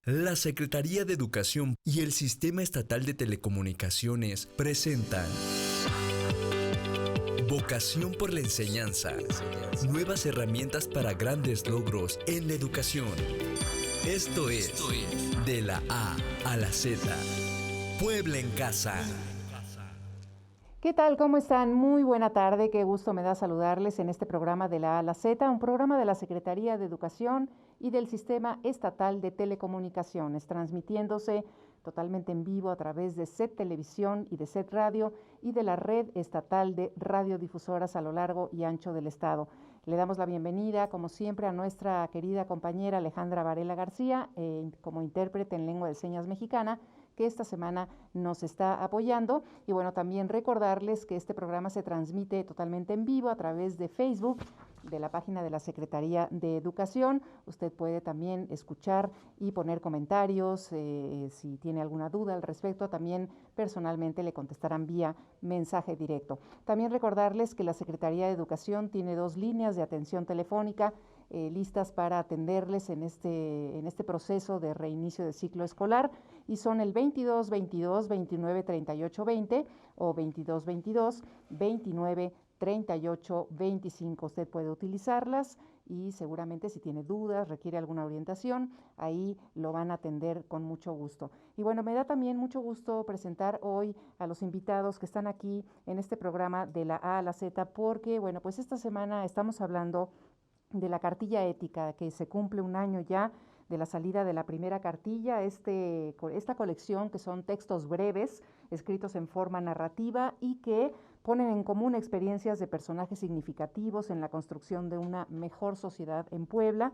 La Secretaría de Educación y el Sistema Estatal de Telecomunicaciones presentan Vocación por la Enseñanza. Nuevas herramientas para grandes logros en la educación. Esto es De la A a la Z. Puebla en Casa. ¿Qué tal? ¿Cómo están? Muy buena tarde. Qué gusto me da saludarles en este programa de la A a la Z, un programa de la Secretaría de Educación y del Sistema Estatal de Telecomunicaciones, transmitiéndose totalmente en vivo a través de SET Televisión y de SET Radio y de la Red Estatal de Radiodifusoras a lo largo y ancho del estado. Le damos la bienvenida, como siempre, a nuestra querida compañera Alejandra Varela García, como intérprete en lengua de señas mexicana, que esta semana nos está apoyando. Y bueno, también recordarles que este programa se transmite totalmente en vivo a través de Facebook, de la página de la Secretaría de Educación. Usted puede también escuchar y poner comentarios, si tiene alguna duda al respecto, también personalmente le contestarán vía mensaje directo. También recordarles que la Secretaría de Educación tiene 2 líneas de atención telefónica listas para atenderles en este proceso de reinicio de ciclo escolar, y son el 22 22 29 38 20 o 22 22 29 38 25. Usted puede utilizarlas y seguramente si tiene dudas, requiere alguna orientación, ahí lo van a atender con mucho gusto. Y bueno, me da también mucho gusto presentar hoy a los invitados que están aquí en este programa de la A a la Z, porque bueno, pues esta semana estamos hablando de la cartilla ética, que se cumple un año ya de la salida de la primera cartilla, esta colección que son textos breves, escritos en forma narrativa y que ponen en común experiencias de personajes significativos en la construcción de una mejor sociedad en Puebla.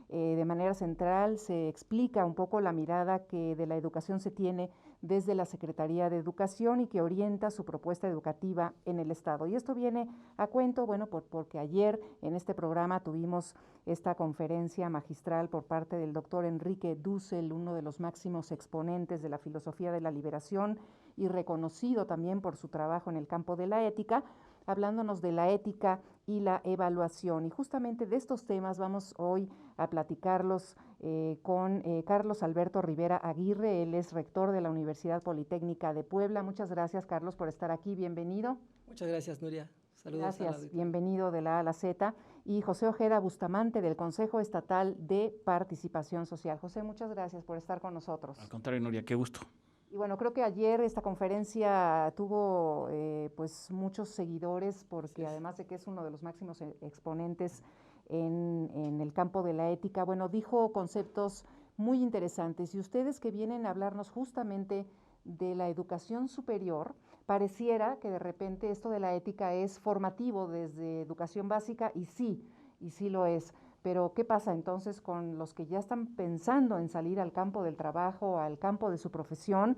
De manera central se explica un poco la mirada que de la educación se tiene desde la Secretaría de Educación y que orienta su propuesta educativa en el Estado. Y esto viene a cuento, bueno, porque ayer en este programa tuvimos esta conferencia magistral por parte del doctor Enrique Dussel, uno de los máximos exponentes de la filosofía de la liberación y reconocido también por su trabajo en el campo de la ética, hablándonos de la ética y la evaluación. Y justamente de estos temas vamos hoy a platicarlos con Carlos Alberto Rivera Aguirre. Él es rector de la Universidad Politécnica de Puebla. Muchas gracias, Carlos, por estar aquí. Bienvenido. Muchas gracias, Nuria. Saludos. Gracias, bienvenido de la A a la Z. Y José Ojeda Bustamante, del Consejo Estatal de Participación Social. José, muchas gracias por estar con nosotros. Al contrario, Nuria, qué gusto. Y bueno, creo que ayer esta conferencia tuvo pues muchos seguidores, porque además de que es uno de los máximos exponentes en el campo de la ética, bueno, dijo conceptos muy interesantes. Y ustedes que vienen a hablarnos justamente de la educación superior, pareciera que de repente esto de la ética es formativo desde educación básica, y sí lo es. Pero ¿qué pasa entonces con los que ya están pensando en salir al campo del trabajo, al campo de su profesión,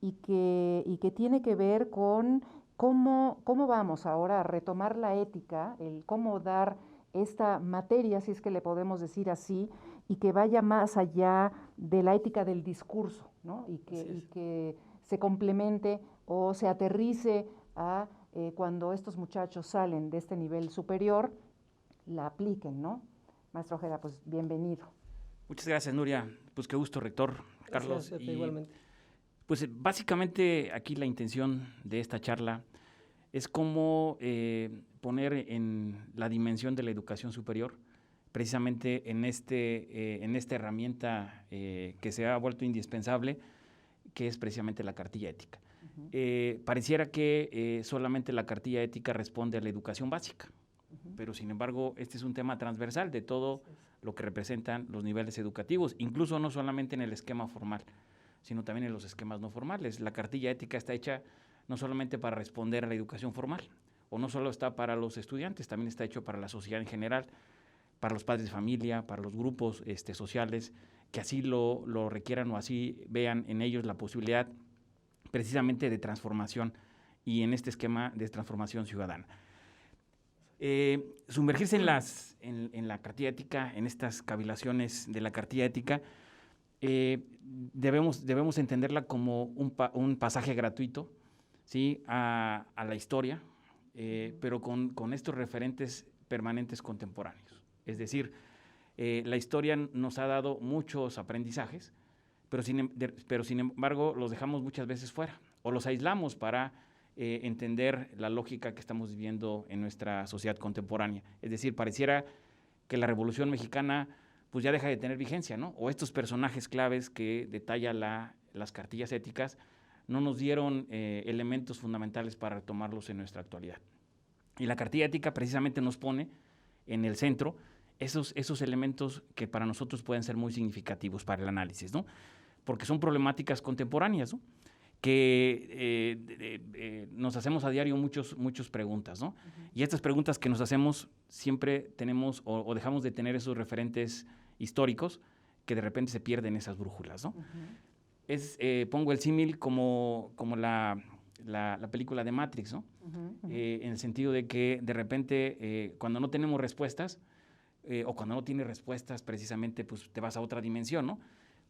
y que tiene que ver con cómo vamos ahora a retomar la ética, el cómo dar esta materia, si es que le podemos decir así, y que vaya más allá de la ética del discurso, ¿no? Y que se complemente o se aterrice a cuando estos muchachos salen de este nivel superior, la apliquen, ¿no? Maestro Ojeda, pues bienvenido. Muchas gracias, Nuria. Pues qué gusto, rector Carlos. Gracias, Pepe, igualmente. Pues básicamente aquí la intención de esta charla es cómo poner en la dimensión de la educación superior, precisamente en esta herramienta que se ha vuelto indispensable, que es precisamente la cartilla ética. Pareciera que solamente la cartilla ética responde a la educación básica, pero sin embargo este es un tema transversal de todo lo que representan los niveles educativos, incluso no solamente en el esquema formal, sino también en los esquemas no formales. La cartilla ética está hecha no solamente para responder a la educación formal, o no solo está para los estudiantes, también está hecho para la sociedad en general, para los padres de familia, para los grupos sociales que así lo requieran o así vean en ellos la posibilidad precisamente de transformación y en este esquema de transformación ciudadana. Sumergirse en la cartilla ética, en estas cavilaciones de la cartilla ética, debemos entenderla como un pasaje gratuito, ¿sí? a la historia, pero con estos referentes permanentes contemporáneos. Es decir, la historia nos ha dado muchos aprendizajes, pero sin embargo los dejamos muchas veces fuera o los aislamos para entender la lógica que estamos viviendo en nuestra sociedad contemporánea. Es decir, pareciera que la Revolución Mexicana pues ya deja de tener vigencia, ¿no? O estos personajes claves que detalla las cartillas éticas no nos dieron elementos fundamentales para retomarlos en nuestra actualidad. Y la cartilla ética precisamente nos pone en el centro esos elementos que para nosotros pueden ser muy significativos para el análisis, ¿no? Porque son problemáticas contemporáneas, ¿no? Que nos hacemos a diario muchas preguntas, ¿no? Uh-huh. Y estas preguntas que nos hacemos siempre tenemos o dejamos de tener esos referentes históricos que de repente se pierden esas brújulas, ¿no? Uh-huh. Pongo el símil como la película de Matrix, ¿no? Uh-huh, uh-huh. En el sentido de que de repente cuando no tenemos respuestas o cuando no tienes respuestas precisamente pues te vas a otra dimensión, ¿no?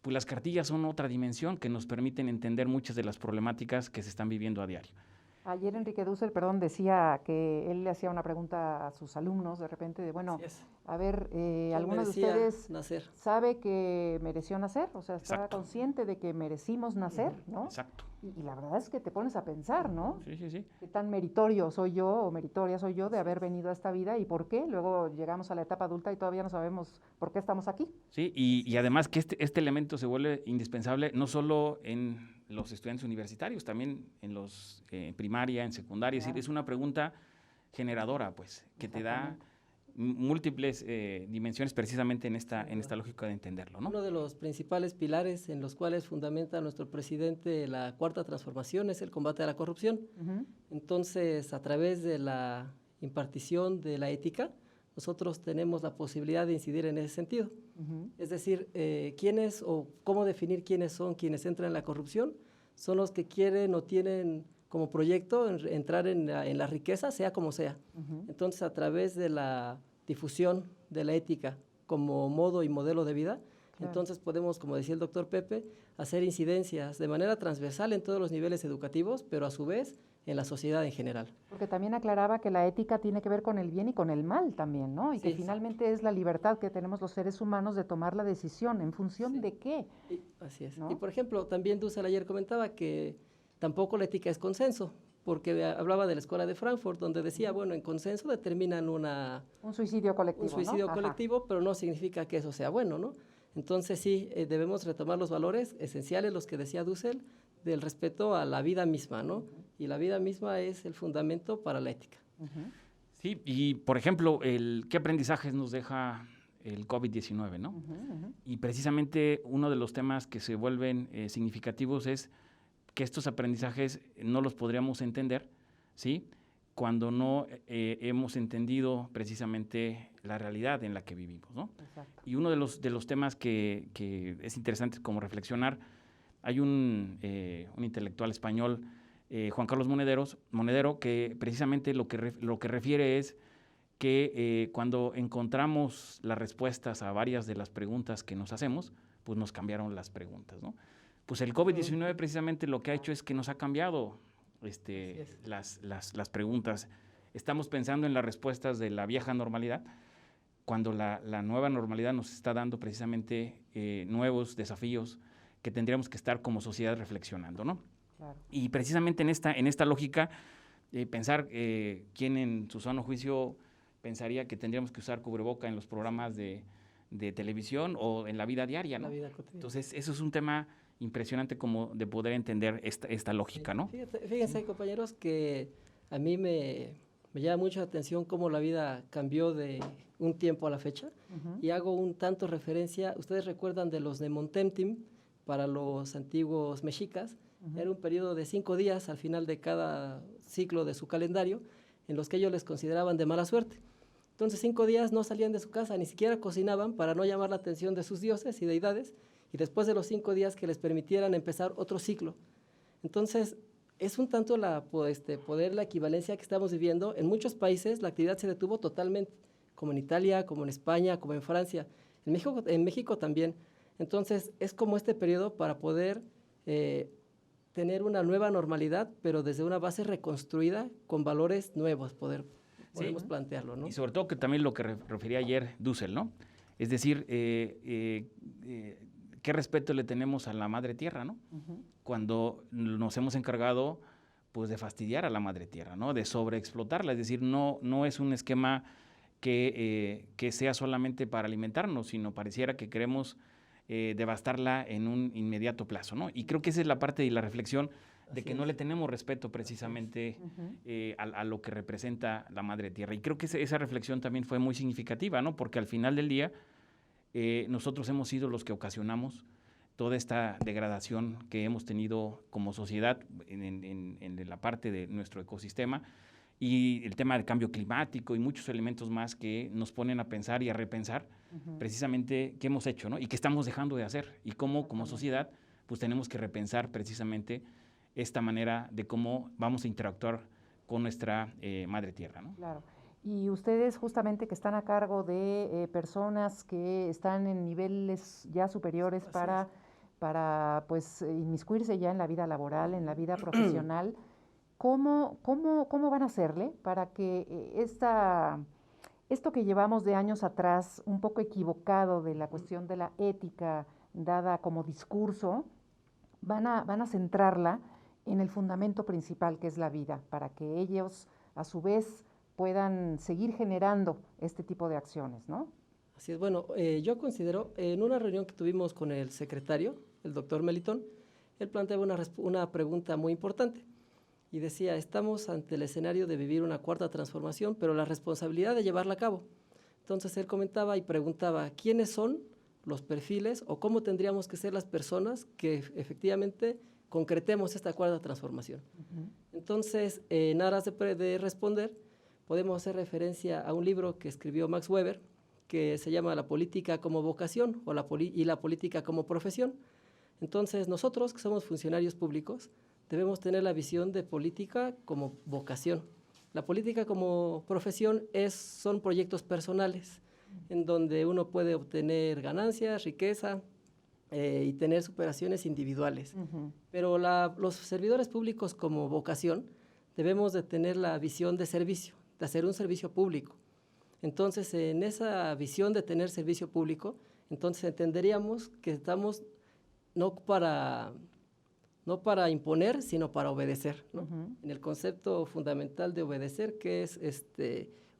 Pues las cartillas son otra dimensión que nos permiten entender muchas de las problemáticas que se están viviendo a diario. Ayer Enrique Dussel, decía que él le hacía una pregunta a sus alumnos de repente de, bueno, a ver, ¿alguno de ustedes sabe que mereció nacer? O sea, ¿está consciente de que merecimos nacer, no? Exacto. Y la verdad es que te pones a pensar, ¿no? Sí. ¿Qué tan meritorio soy yo o meritoria soy yo de haber venido a esta vida y por qué? Luego llegamos a la etapa adulta y todavía no sabemos por qué estamos aquí. Sí, y además que este elemento se vuelve indispensable no solo en los estudiantes universitarios, también en los primaria, en secundaria. Claro. Es decir, es una pregunta generadora, pues, que te da múltiples dimensiones precisamente en esta lógica de entenderlo, ¿no? Uno de los principales pilares en los cuales fundamenta nuestro presidente la cuarta transformación es el combate a la corrupción. Uh-huh. Entonces, a través de la impartición de la ética, nosotros tenemos la posibilidad de incidir en ese sentido. Uh-huh. Es decir, quiénes o cómo definir quiénes son quienes entran en la corrupción, son los que quieren o tienen como proyecto entrar en la riqueza, sea como sea. Uh-huh. Entonces, a través de la difusión de la ética como modo y modelo de vida, claro. Entonces podemos, como decía el doctor Pepe, hacer incidencias de manera transversal en todos los niveles educativos, pero a su vez en la sociedad en general. Porque también aclaraba que la ética tiene que ver con el bien y con el mal también, ¿no? Y sí, que finalmente es la libertad que tenemos los seres humanos de tomar la decisión, ¿en función de qué? Así es. ¿No? Y por ejemplo, también Dussel ayer comentaba que tampoco la ética es consenso, porque hablaba de la escuela de Frankfurt, donde decía, bueno, en consenso determinan un suicidio colectivo, colectivo, pero no significa que eso sea bueno, ¿no? Entonces sí, debemos retomar los valores esenciales, los que decía Dussel, del respeto a la vida misma, ¿no? Uh-huh. Y la vida misma es el fundamento para la ética. Uh-huh. Sí, y por ejemplo, ¿qué aprendizajes nos deja el COVID-19, ¿no? Uh-huh. Y precisamente uno de los temas que se vuelven significativos es que estos aprendizajes no los podríamos entender, ¿sí?, cuando no hemos entendido precisamente la realidad en la que vivimos, ¿no? Exacto. Y uno de los temas que es interesante como reflexionar, hay un intelectual español, Juan Carlos Monedero, que precisamente lo que refiere es que cuando encontramos las respuestas a varias de las preguntas que nos hacemos, pues nos cambiaron las preguntas, ¿no? Pues el COVID-19 precisamente lo que ha hecho es que nos ha cambiado las preguntas. Estamos pensando en las respuestas de la vieja normalidad, cuando la nueva normalidad nos está dando precisamente nuevos desafíos que tendríamos que estar como sociedad reflexionando, ¿no? Claro. Y precisamente en esta lógica, pensar quién en su sano juicio pensaría que tendríamos que usar cubreboca en los programas de televisión o en la vida diaria, ¿no? Entonces, eso es un tema impresionante como de poder entender esta lógica, ¿no? Fíjense, compañeros, que a mí me llama mucho la atención cómo la vida cambió de un tiempo a la fecha. Uh-huh. Y hago un tanto referencia, ustedes recuerdan de los Nemontemtim para los antiguos mexicas. Uh-huh. Era un periodo de 5 días al final de cada ciclo de su calendario en los que ellos les consideraban de mala suerte. Entonces 5 días no salían de su casa, ni siquiera cocinaban para no llamar la atención de sus dioses y deidades, y después de los 5 días que les permitieran empezar otro ciclo. Entonces, es un tanto la equivalencia que estamos viviendo. En muchos países la actividad se detuvo totalmente, como en Italia, como en España, como en Francia, en México también. Entonces, es como este periodo para poder tener una nueva normalidad, pero desde una base reconstruida con valores nuevos, podemos plantearlo, ¿no? Y sobre todo que también lo que refería ayer Dussel, ¿no? Es decir, ¿qué respeto le tenemos a la madre tierra, no? Cuando nos hemos encargado, pues, de fastidiar a la madre tierra, ¿no? De sobreexplotarla, es decir, no es un esquema que sea solamente para alimentarnos, sino pareciera que queremos devastarla en un inmediato plazo, ¿no? Y creo que esa es la parte de la reflexión de que no le tenemos respeto precisamente a lo que representa la madre tierra. Y creo que esa reflexión también fue muy significativa, ¿no? Porque al final del día nosotros hemos sido los que ocasionamos toda esta degradación que hemos tenido como sociedad en la parte de nuestro ecosistema, y el tema del cambio climático y muchos elementos más que nos ponen a pensar y a repensar precisamente qué hemos hecho, ¿no? Y qué estamos dejando de hacer, y cómo como sociedad pues tenemos que repensar precisamente esta manera de cómo vamos a interactuar con nuestra madre tierra, ¿no? Claro. Y ustedes justamente que están a cargo de personas que están en niveles ya superiores para pues inmiscuirse ya en la vida laboral, en la vida profesional, ¿cómo van a hacerle para que esto que llevamos de años atrás, un poco equivocado de la cuestión de la ética dada como discurso, van a centrarla en el fundamento principal que es la vida, para que ellos a su vez puedan seguir generando este tipo de acciones, ¿no? Así es, bueno, yo considero, en una reunión que tuvimos con el secretario, el doctor Melitón, él planteaba una pregunta muy importante y decía, estamos ante el escenario de vivir una cuarta transformación, pero la responsabilidad de llevarla a cabo. Entonces él comentaba y preguntaba, ¿quiénes son los perfiles o cómo tendríamos que ser las personas que efectivamente concretemos esta cuarta transformación? Entonces, en aras de responder, podemos hacer referencia a un libro que escribió Max Weber, que se llama La política como vocación y la política como profesión. Entonces, nosotros, que somos funcionarios públicos, debemos tener la visión de política como vocación. La política como profesión son proyectos personales, en donde uno puede obtener ganancias, riqueza y tener superaciones individuales. Pero los servidores públicos como vocación debemos de tener la visión de servicio, de hacer un servicio público. Entonces, en esa visión de tener servicio público, entonces entenderíamos que estamos no para imponer, sino para obedecer, ¿no? En el concepto fundamental de obedecer, que es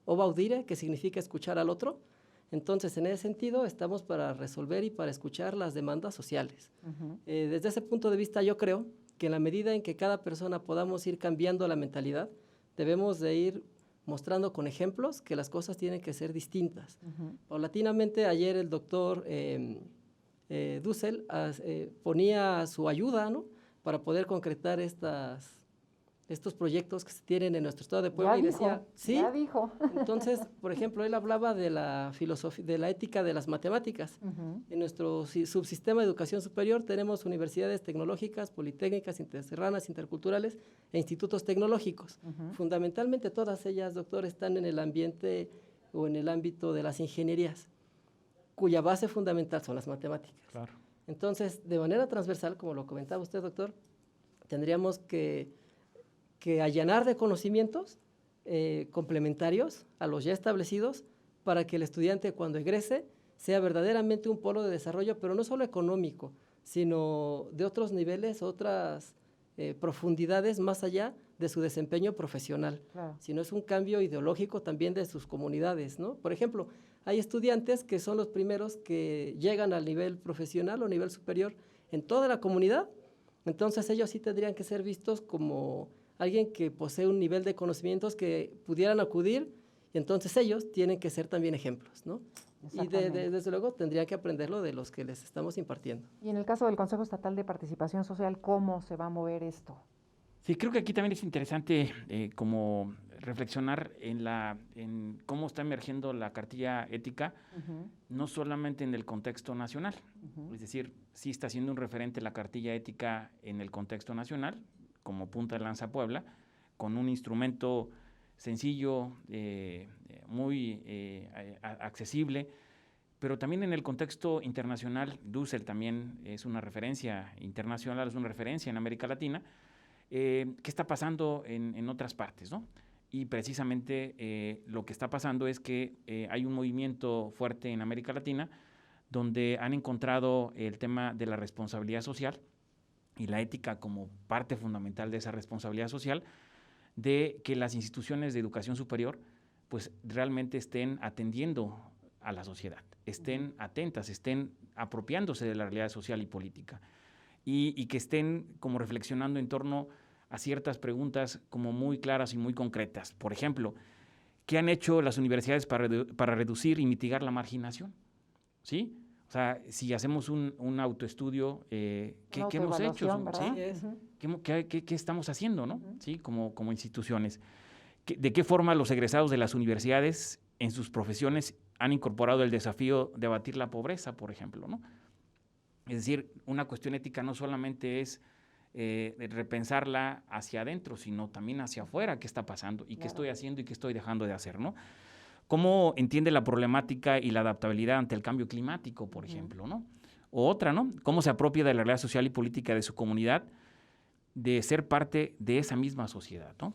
oba audire, que significa escuchar al otro. Entonces, en ese sentido, estamos para resolver y para escuchar las demandas sociales. Desde ese punto de vista, yo creo que en la medida en que cada persona podamos ir cambiando la mentalidad, debemos de ir mostrando con ejemplos que las cosas tienen que ser distintas. Paulatinamente, ayer el doctor Dussel ponía su ayuda, ¿no?, para poder concretar estos proyectos que se tienen en nuestro estado de Puebla. Ya dijo. Entonces, por ejemplo, él hablaba de la filosofía, de la ética de las matemáticas. En nuestro subsistema de educación superior tenemos universidades tecnológicas, politécnicas, interserranas, interculturales e institutos tecnológicos. Fundamentalmente todas ellas, doctor, están en el ambiente o en el ámbito de las ingenierías, cuya base fundamental son las matemáticas. Claro. Entonces, de manera transversal, como lo comentaba usted, doctor, tendríamos que allanar de conocimientos complementarios a los ya establecidos para que el estudiante, cuando egrese, sea verdaderamente un polo de desarrollo, pero no solo económico, sino de otros niveles, otras profundidades más allá de su desempeño profesional. Claro. Sino es un cambio ideológico también de sus comunidades, ¿no? Por ejemplo, hay estudiantes que son los primeros que llegan al nivel profesional o nivel superior en toda la comunidad. Entonces ellos sí tendrían que ser vistos como alguien que posee un nivel de conocimientos que pudieran acudir, y entonces ellos tienen que ser también ejemplos, ¿no? Y desde luego tendrían que aprenderlo de los que les estamos impartiendo. Y en el caso del Consejo Estatal de Participación Social, ¿cómo se va a mover esto? Sí, creo que aquí también es interesante como reflexionar en cómo está emergiendo la cartilla ética, no solamente en el contexto nacional, es decir, sí está siendo un referente la cartilla ética en el contexto nacional, como punta de lanza Puebla, con un instrumento sencillo, muy accesible, pero también en el contexto internacional. Dussel también es una referencia internacional, es una referencia en América Latina. ¿Qué está pasando en otras partes, ¿no? Y precisamente lo que está pasando es que hay un movimiento fuerte en América Latina donde han encontrado el tema de la responsabilidad social y la ética como parte fundamental de esa responsabilidad social, de que las instituciones de educación superior pues realmente estén atendiendo a la sociedad, estén atentas, estén apropiándose de la realidad social y política y que estén como reflexionando en torno a ciertas preguntas como muy claras y muy concretas. Por ejemplo, ¿qué han hecho las universidades para reducir y mitigar la marginación? ¿Sí? O sea, si hacemos un autoestudio, ¿qué hemos hecho? ¿Sí? ¿Qué estamos haciendo, no? ¿Sí? Como instituciones. ¿De qué forma los egresados de las universidades en sus profesiones han incorporado el desafío de abatir la pobreza, por ejemplo, ¿no? Es decir, una cuestión ética no solamente es repensarla hacia adentro, sino también hacia afuera, qué está pasando y qué estoy haciendo y qué estoy dejando de hacer, ¿no? ¿Cómo entiende la problemática y la adaptabilidad ante el cambio climático, por ejemplo, ¿no? O otra, ¿no? ¿Cómo se apropia de la realidad social y política de su comunidad de ser parte de esa misma sociedad, ¿no?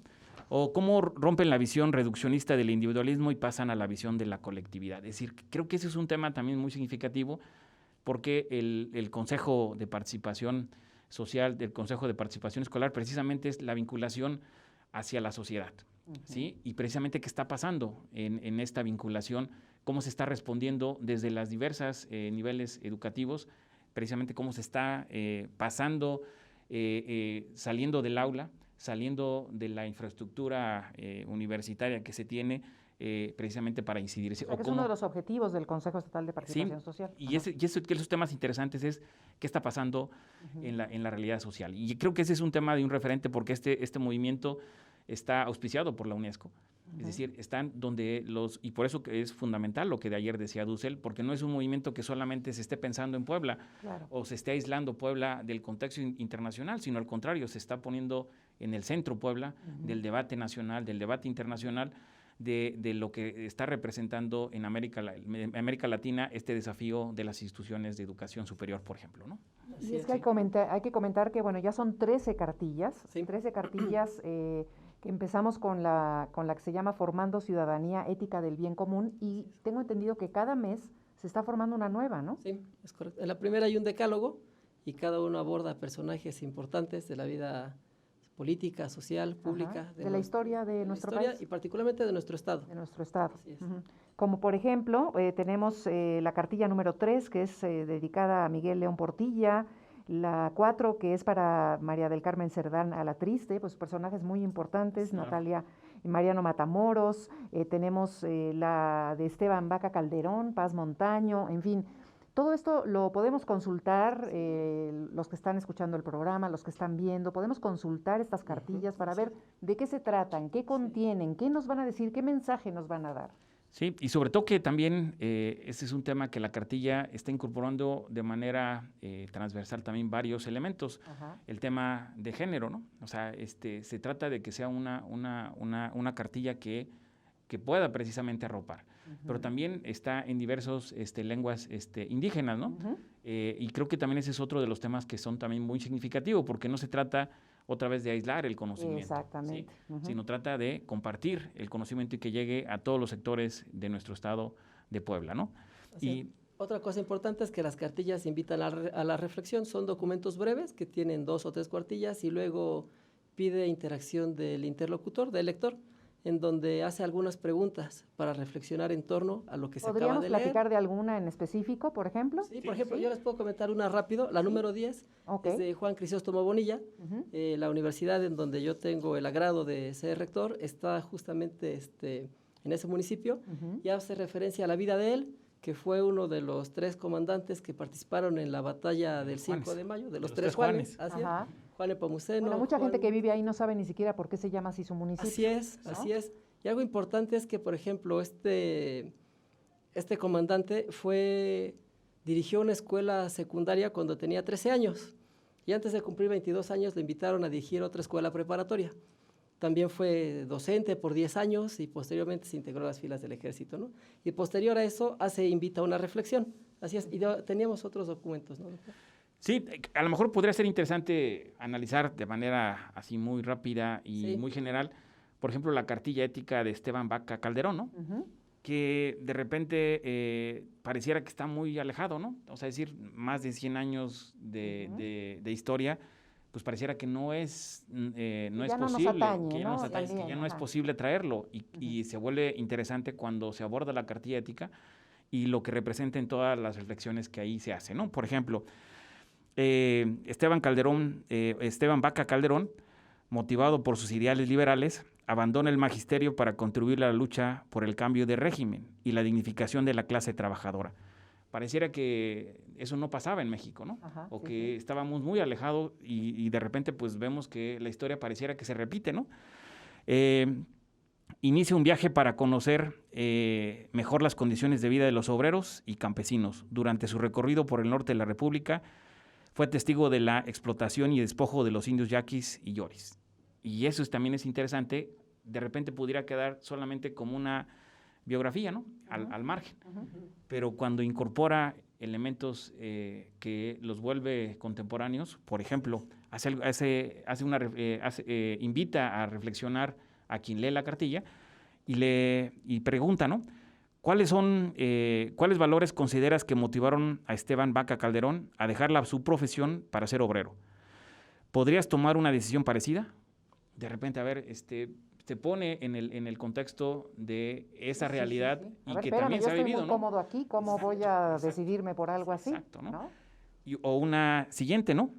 O cómo rompen la visión reduccionista del individualismo y pasan a la visión de la colectividad. Es decir, creo que ese es un tema también muy significativo porque el Consejo de Participación Social, del Consejo de Participación Escolar, precisamente es la vinculación hacia la sociedad, ¿sí? Y precisamente qué está pasando en esta vinculación, cómo se está respondiendo desde las diversas niveles educativos, precisamente cómo se está pasando, saliendo del aula, saliendo de la infraestructura universitaria que se tiene precisamente para incidir. O sea, que es uno de los objetivos del Consejo Estatal de Participación Social. Y esos temas interesantes es qué está pasando en la realidad social. Y creo que ese es un tema de un referente porque este movimiento está auspiciado por la UNESCO. Es decir, están donde y por eso que es fundamental lo que de ayer decía Dussel, porque no es un movimiento que solamente se esté pensando en Puebla o se esté aislando Puebla del contexto internacional, sino al contrario, se está poniendo en el centro Puebla del debate nacional, del debate internacional, de lo que está representando en América Latina este desafío de las instituciones de educación superior, por ejemplo, ¿no? Y es que hay que comentar que, bueno, ya son 13 cartillas, 13 cartillas que empezamos con la que se llama Formando Ciudadanía Ética del Bien Común, y tengo entendido que cada mes se está formando una nueva, ¿no? Sí, es correcto. En la primera hay un decálogo y cada uno aborda personajes importantes de la vida política, social, pública. De la historia de nuestro país. Y particularmente de nuestro estado. De nuestro estado. Así es. Como por ejemplo, tenemos la cartilla número 3, que es dedicada a Miguel León Portilla, la 4, que es para María del Carmen Cerdán Alatriste, pues personajes muy importantes, sí. Natalia Mariano Matamoros, tenemos la de Esteban Vaca Calderón, Paz Montaño, en fin. Todo esto lo podemos consultar, los que están escuchando el programa, los que están viendo, podemos consultar estas cartillas para ver de qué se tratan, qué contienen, qué nos van a decir, qué mensaje nos van a dar. Sí, y sobre todo que también este es un tema que la cartilla está incorporando de manera transversal también varios elementos. El tema de género, ¿no? O sea, se trata de que sea una cartilla que pueda precisamente arropar. Pero también está en diversas lenguas indígenas, ¿no? Y creo que también ese es otro de los temas que son también muy significativos, porque no se trata otra vez de aislar el conocimiento. Exactamente. ¿Sí? Sino trata de compartir el conocimiento y que llegue a todos los sectores de nuestro estado de Puebla, ¿no? Y otra cosa importante es que las cartillas invitan a la reflexión. Son documentos breves que tienen 2 o 3 cuartillas y luego pide interacción del interlocutor, del lector, en donde hace algunas preguntas para reflexionar en torno a lo que se acaba de leer. ¿Podríamos platicar de alguna en específico, por ejemplo? Sí, por ejemplo, yo les puedo comentar una rápido. La número 10 es de Juan Crisóstomo Bonilla. La universidad en donde yo tengo el agrado de ser rector está justamente en ese municipio y hace referencia a la vida de él, que fue uno de los 3 comandantes que participaron en la batalla del 5 de mayo, de los 3 Juanes. Así es. Juan Nepomuceno. Bueno, mucha gente que vive ahí no sabe ni siquiera por qué se llama así su municipio. Así es, ¿no? Así es. Y algo importante es que, por ejemplo, este comandante dirigió una escuela secundaria cuando tenía 13 años. Y antes de cumplir 22 años le invitaron a dirigir otra escuela preparatoria. También fue docente por 10 años y posteriormente se integró a las filas del ejército, ¿no? Y posterior a eso invita a una reflexión. Así es. Y teníamos otros documentos, ¿no? Sí, a lo mejor podría ser interesante analizar de manera así muy rápida y muy general, por ejemplo, la cartilla ética de Esteban Vaca Calderón, ¿no? que de repente pareciera que está muy alejado, ¿no? O sea, decir, más de 100 años de historia, pues pareciera que no es posible, que ya no es posible traerlo, y se vuelve interesante cuando se aborda la cartilla ética y lo que representa en todas las reflexiones que ahí se hacen, ¿no? Por ejemplo, Esteban Vaca Calderón, motivado por sus ideales liberales, abandona el magisterio para contribuir a la lucha por el cambio de régimen y la dignificación de la clase trabajadora. Pareciera que eso no pasaba en México, ¿no? Ajá, o que estábamos muy alejados y de repente pues vemos que la historia pareciera que se repite, ¿no? Inicia un viaje para conocer mejor las condiciones de vida de los obreros y campesinos. Durante su recorrido por el norte de la República, fue testigo de la explotación y despojo de los indios yaquis y yoris. Y eso también es interesante. De repente pudiera quedar solamente como una biografía, ¿no? Al margen. Pero cuando incorpora elementos que los vuelve contemporáneos, por ejemplo, invita a reflexionar a quien lee la cartilla y pregunta, ¿no? ¿Cuáles valores consideras que motivaron a Esteban Vaca Calderón a dejar su profesión para ser obrero? ¿Podrías tomar una decisión parecida? De repente, a ver, se pone en el contexto de esa realidad y ver, que espérame, también se ha vivido, yo estoy muy cómodo aquí, ¿cómo voy a decidirme por algo así? Exacto, ¿no? O una siguiente, ¿no?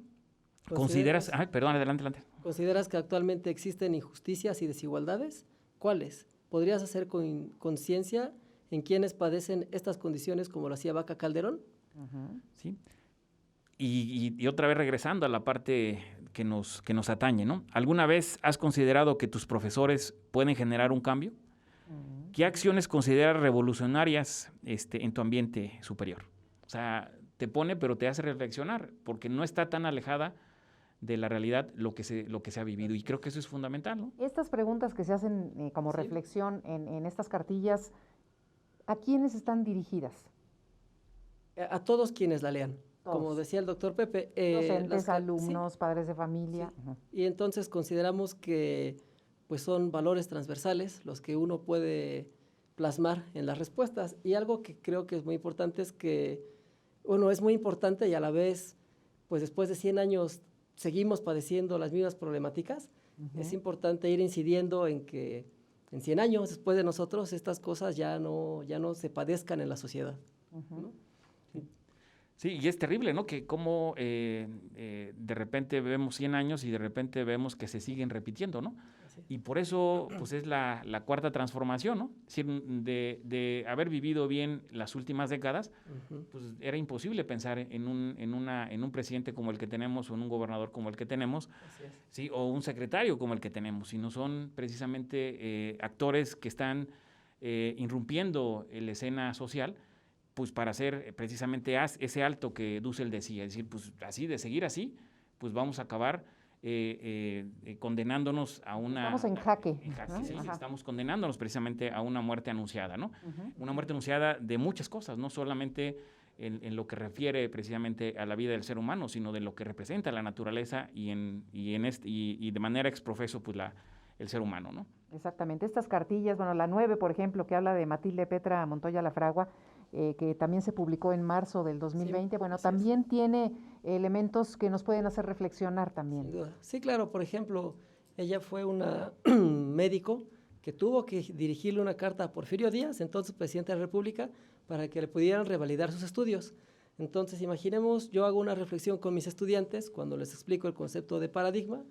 ¿Consideras? Perdón, adelante. ¿Consideras que actualmente existen injusticias y desigualdades? ¿Cuáles? ¿Podrías hacer conciencia en quienes padecen estas condiciones como lo hacía Vaca Calderón? Sí. Y otra vez regresando a la parte que nos atañe, ¿no? ¿Alguna vez has considerado que tus profesores pueden generar un cambio? ¿Qué acciones consideras revolucionarias en tu ambiente superior? O sea, te pone, pero te hace reflexionar, porque no está tan alejada de la realidad lo que se ha vivido, y creo que eso es fundamental, ¿no? Estas preguntas que se hacen como reflexión en estas cartillas, ¿a quiénes están dirigidas? A todos quienes la lean. Como decía el doctor Pepe. Docentes, alumnos, padres de familia. Sí. Y entonces consideramos que pues son valores transversales los que uno puede plasmar en las respuestas. Y algo que creo que es muy importante es que, es muy importante y a la vez, pues después de 100 años seguimos padeciendo las mismas problemáticas. Es importante ir incidiendo en que en 100 años después de nosotros estas cosas ya no se padezcan en la sociedad. ¿No? Sí, y es terrible, ¿no? Que como de repente vemos 100 años y de repente vemos que se siguen repitiendo, ¿no? Sí. Y por eso, pues es la cuarta transformación, ¿no? Es decir, de haber vivido bien las últimas décadas, pues era imposible pensar en un presidente como el que tenemos, o en un gobernador como el que tenemos, ¿sí? O un secretario como el que tenemos, sino son precisamente actores que están irrumpiendo en la escena social, pues para hacer precisamente ese alto que Dussel decía, es decir, pues así, de seguir así, pues vamos a acabar condenándonos a una... Estamos en jaque. ¿No? Sí, estamos condenándonos precisamente a una muerte anunciada, ¿no? Una muerte anunciada de muchas cosas, no solamente en lo que refiere precisamente a la vida del ser humano, sino de lo que representa la naturaleza y de manera exprofeso, pues el ser humano, ¿no? Exactamente. Estas cartillas, la 9, por ejemplo, que habla de Matilde Petra Montoya Lafragua, que también se publicó en marzo del 2020, también tiene elementos que nos pueden hacer reflexionar también. Sin duda. Sí, claro, por ejemplo, ella fue una médico que tuvo que dirigirle una carta a Porfirio Díaz, entonces presidente de la República, para que le pudieran revalidar sus estudios. Entonces, imaginemos, yo hago una reflexión con mis estudiantes cuando les explico el concepto de paradigma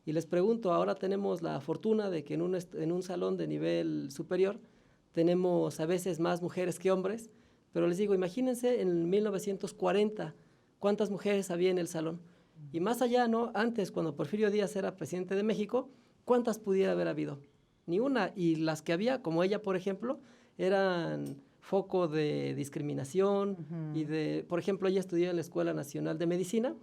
y les pregunto, ahora tenemos la fortuna de que en un salón de nivel superior tenemos a veces más mujeres que hombres, pero les digo, imagínense en 1940, ¿cuántas mujeres había en el salón? Y más allá, ¿no? Antes, cuando Porfirio Díaz era presidente de México, ¿cuántas pudiera haber habido? Ni una. Y las que había, como ella, por ejemplo, eran foco de discriminación y por ejemplo, ella estudió en la Escuela Nacional de Medicina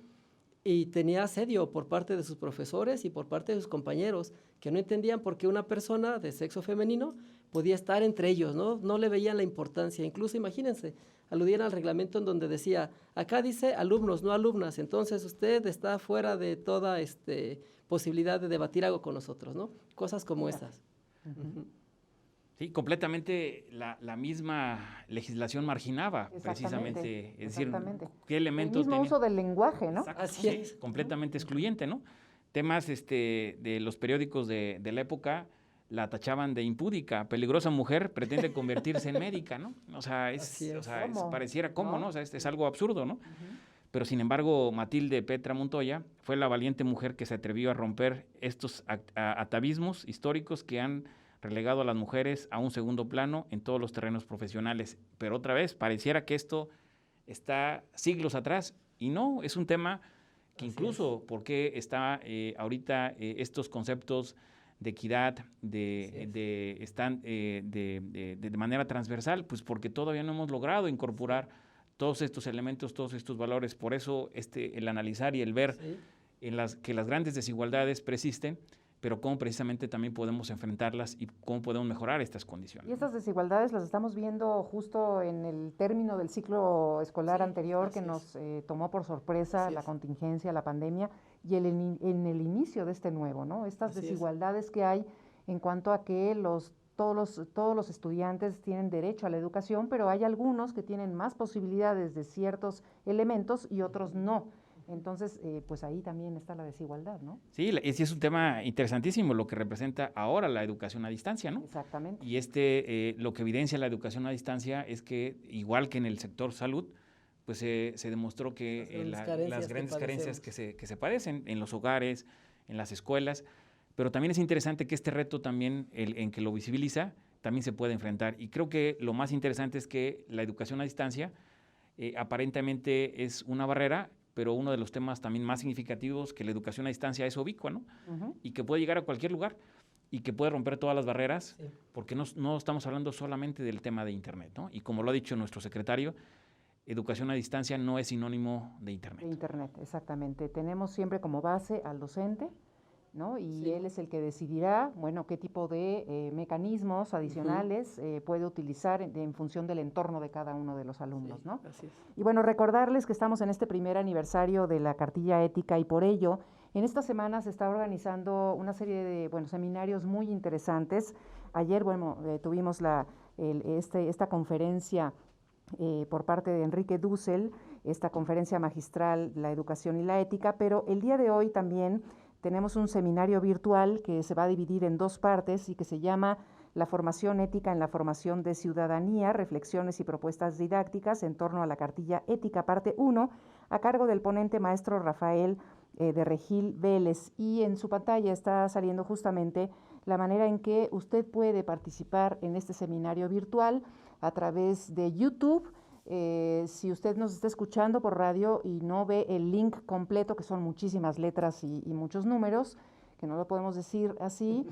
y tenía asedio por parte de sus profesores y por parte de sus compañeros, que no entendían por qué una persona de sexo femenino podía estar entre ellos, ¿no? No le veían la importancia. Incluso, imagínense, aludían al reglamento en donde decía, acá dice alumnos, no alumnas, entonces usted está fuera de toda posibilidad de debatir algo con nosotros, ¿no? Cosas como esas. Sí, Sí, completamente la misma legislación marginaba precisamente, es decir, qué elementos el mismo uso del lenguaje, ¿no? Exacto, así es, completamente excluyente, ¿no? Temas de los periódicos de la época la tachaban de impúdica, peligrosa mujer pretende convertirse en médica, ¿no? O sea, pareciera como, ¿no? O sea, es algo absurdo, ¿no? Pero sin embargo, Matilde Petra Montoya fue la valiente mujer que se atrevió a romper estos atavismos históricos que han relegado a las mujeres a un segundo plano en todos los terrenos profesionales. Pero otra vez, pareciera que esto está siglos atrás y no, es un tema que incluso porque está ahorita estos conceptos de equidad están de manera transversal, pues porque todavía no hemos logrado incorporar todos estos elementos, todos estos valores. Por eso el analizar y el ver que las grandes desigualdades persisten, pero cómo precisamente también podemos enfrentarlas y cómo podemos mejorar estas condiciones. Y estas desigualdades las estamos viendo justo en el término del ciclo escolar anterior que nos tomó por sorpresa la contingencia, la pandemia, y en el inicio de este nuevo, ¿no? Estas desigualdades que hay en cuanto a que todos los estudiantes tienen derecho a la educación, pero hay algunos que tienen más posibilidades de ciertos elementos y otros no. Entonces, pues ahí también está la desigualdad, ¿no? Sí, ese es un tema interesantísimo, lo que representa ahora la educación a distancia, ¿no? Exactamente. Y lo que evidencia la educación a distancia es que, igual que en el sector salud, pues se demostró que las grandes carencias que se padecen en los hogares, en las escuelas, pero también es interesante que este reto también, en que lo visibiliza, también se puede enfrentar. Y creo que lo más interesante es que la educación a distancia aparentemente es una barrera, pero uno de los temas también más significativos, que la educación a distancia es ubicua, ¿no? Y que puede llegar a cualquier lugar y que puede romper todas las barreras, porque no estamos hablando solamente del tema de Internet, ¿no? Y como lo ha dicho nuestro secretario, educación a distancia no es sinónimo de Internet. De Internet, exactamente. Tenemos siempre como base al docente, ¿no? Y él es el que decidirá, bueno, qué tipo de mecanismos adicionales puede utilizar en función del entorno de cada uno de los alumnos, ¿no? Así es. Y bueno, recordarles que estamos en este primer aniversario de la cartilla ética y por ello, en esta semana se está organizando una serie de, seminarios muy interesantes. Ayer, tuvimos esta conferencia por parte de Enrique Dussel, esta conferencia magistral, la educación y la ética, pero el día de hoy también tenemos un seminario virtual que se va a dividir en dos partes y que se llama La formación ética en la formación de ciudadanía, reflexiones y propuestas didácticas en torno a la cartilla ética, parte 1, a cargo del ponente maestro Rafael de Regil Vélez. Y en su pantalla está saliendo justamente la manera en que usted puede participar en este seminario virtual a través de YouTube. Si usted nos está escuchando por radio y no ve el link completo, que son muchísimas letras y muchos números, que no lo podemos decir así,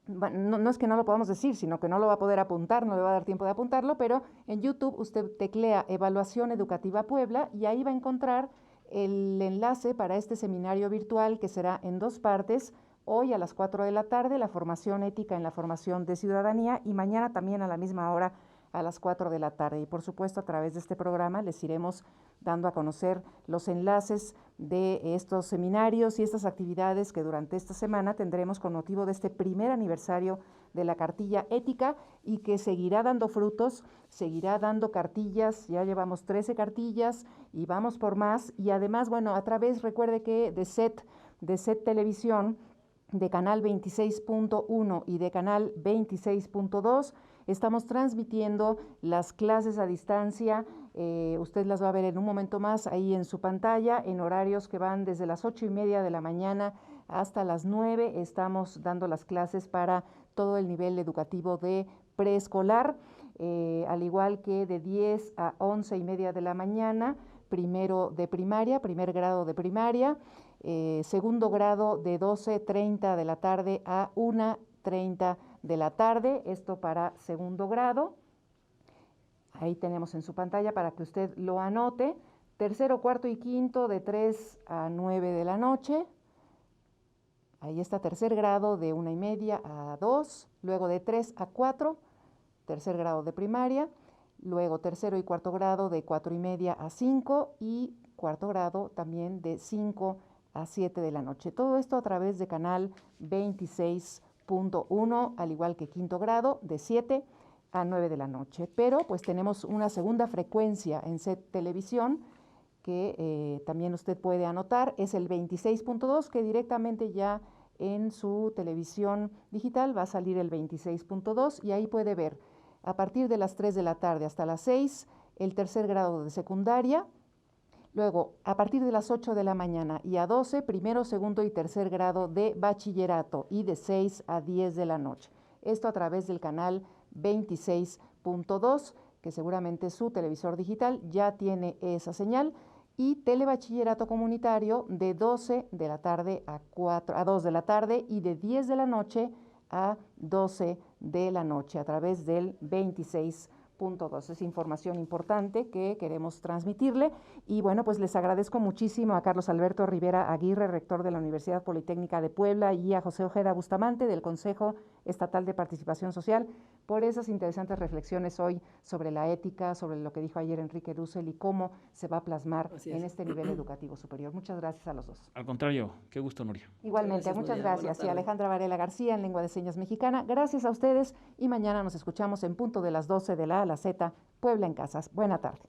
no es que no lo podamos decir, sino que no lo va a poder apuntar, no le va a dar tiempo de apuntarlo, pero en YouTube usted teclea Evaluación Educativa Puebla y ahí va a encontrar el enlace para este seminario virtual que será en dos partes, hoy a las 4 de la tarde, la formación ética en la formación de ciudadanía, y mañana también a la misma hora a las 4 de la tarde. Y por supuesto, a través de este programa les iremos dando a conocer los enlaces de estos seminarios y estas actividades que durante esta semana tendremos con motivo de este primer aniversario de la cartilla ética y que seguirá dando frutos, seguirá dando cartillas. Ya llevamos 13 cartillas y vamos por más. Y además, a través, recuerde que de SET Televisión, de canal 26.1 y de canal 26.2, estamos transmitiendo las clases a distancia. Usted las va a ver en un momento más ahí en su pantalla, en horarios que van desde las 8:30 de la mañana hasta las 9. Estamos dando las clases para todo el nivel educativo de preescolar, al igual que de 10 a 11:30 de la mañana, primero de primaria, primer grado de primaria, segundo grado de 12:30 de la tarde a 1:30 de la tarde, esto para segundo grado. Ahí tenemos en su pantalla para que usted lo anote. Tercero, cuarto y quinto de 3 a 9 de la noche. Ahí está tercer grado de 1:30 a 2, luego de 3 a 4, tercer grado de primaria, luego tercero y cuarto grado de 4:30 a 5 y cuarto grado también de 5 a 7 de la noche. Todo esto a través de canal 26.1. 96.1, al igual que quinto grado, de 7 a 9 de la noche. Pero pues tenemos una segunda frecuencia en SET Televisión que también usted puede anotar, es el 26.2, que directamente ya en su televisión digital va a salir el 26.2 y ahí puede ver a partir de las 3 de la tarde hasta las 6 el tercer grado de secundaria, luego a partir de las 8 de la mañana y a 12 primero, segundo y tercer grado de bachillerato y de 6 a 10 de la noche. Esto a través del canal 26.2, que seguramente su televisor digital ya tiene esa señal, y telebachillerato comunitario de 12 de la tarde a 2 de la tarde y de 10 de la noche a 12 de la noche a través del 26.2. Es información importante que queremos transmitirle y bueno, pues les agradezco muchísimo a Carlos Alberto Rivera Aguirre, rector de la Universidad Politécnica de Puebla, y a José Ojeda Bustamante del Consejo Estatal de Participación Social por esas interesantes reflexiones hoy sobre la ética, sobre lo que dijo ayer Enrique Dussel y cómo se va a plasmar en este nivel educativo superior. Muchas gracias a los dos. Al contrario, qué gusto, Nuria. Igualmente, muchas gracias. Y Alejandra Varela García en Lengua de Señas Mexicana. Gracias a ustedes y mañana nos escuchamos en punto de las 12 de la A a la Z, Puebla en Casas. Buena tarde.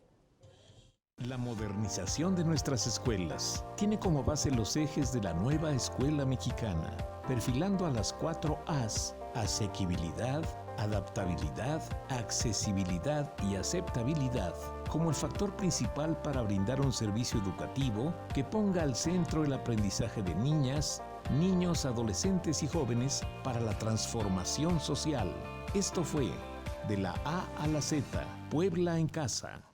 La modernización de nuestras escuelas tiene como base los ejes de la nueva escuela mexicana, perfilando a las 4 A's: asequibilidad, adaptabilidad, accesibilidad y aceptabilidad, como el factor principal para brindar un servicio educativo que ponga al centro el aprendizaje de niñas, niños, adolescentes y jóvenes para la transformación social. Esto fue De la A a la Z, Puebla en Casa.